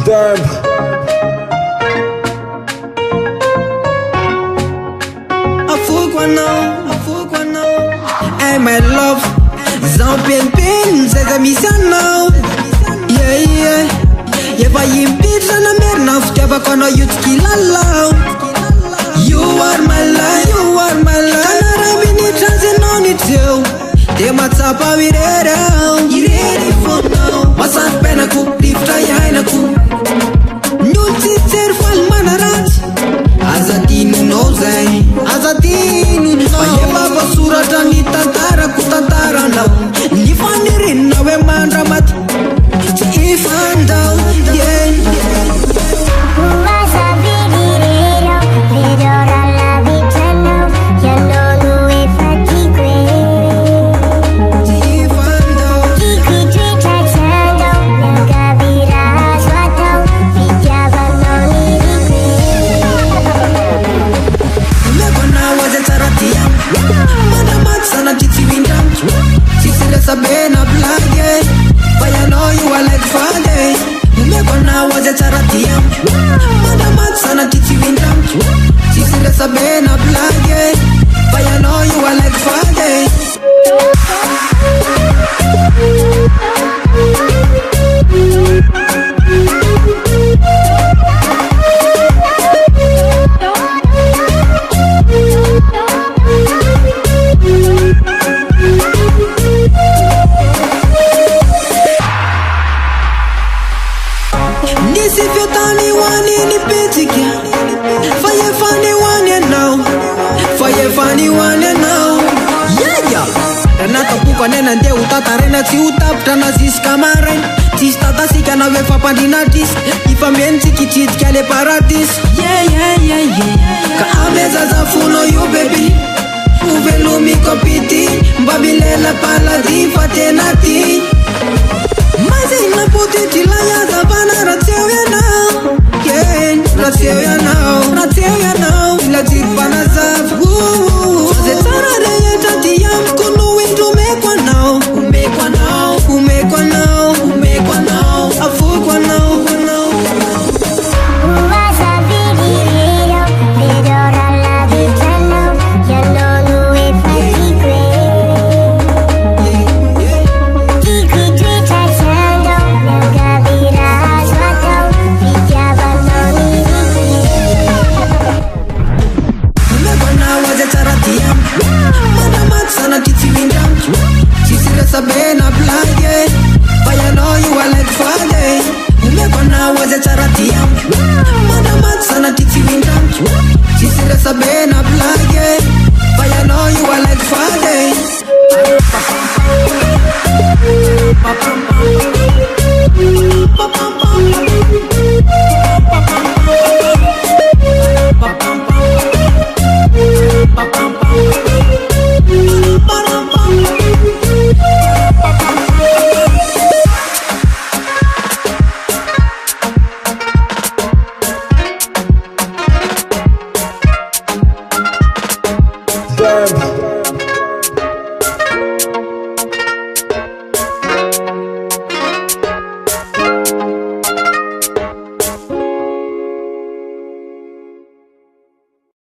Damn. I fuck one now. Hey my love, zan pen zay misy anao. Yeah. Efa impitra na merina fitiavako anao io tsy kilalao. You are my life. Tanara minitra azy anao ny teo de matsapa irery fonao. Masarim-painako, rivotra iainako. Ny olo tsy tsery faly manaratsy azadinonao zay, azadinonao. Efa voasoratra ny tantaranao. Ny fanerenina hoe mandramaty tsy ifandao. Sabena blage, but I know you are like Friday. You make one now was a charity. Madam Matsana Titi Windam. She said Sabena blage, but I know you are like Friday. Nisi fiotani wani ni pitiki. Fire funny one now. Yeah. Renata buka nena nde utatarena si utapta na zis kamaren. Tis tata sika na vefa pandinatis. Ifa menti kichit kale paradis. Yeah. Ka ameza za funo you baby. Uvelumi kopiti. Mbabilela paladi fatenati. Mazi na potiti la ya zabana rateo ya now. Yeah, rateo ya now. Ila jirpana zafu. Zetara de ye tati ya mkono windu umekwa now. Afukwa now. Sabena blage, but I know you are like Friday. Umekona was a charity. Madam Matsana Titi Windam. She said Sabena blage, but I know you are like Friday. Damn.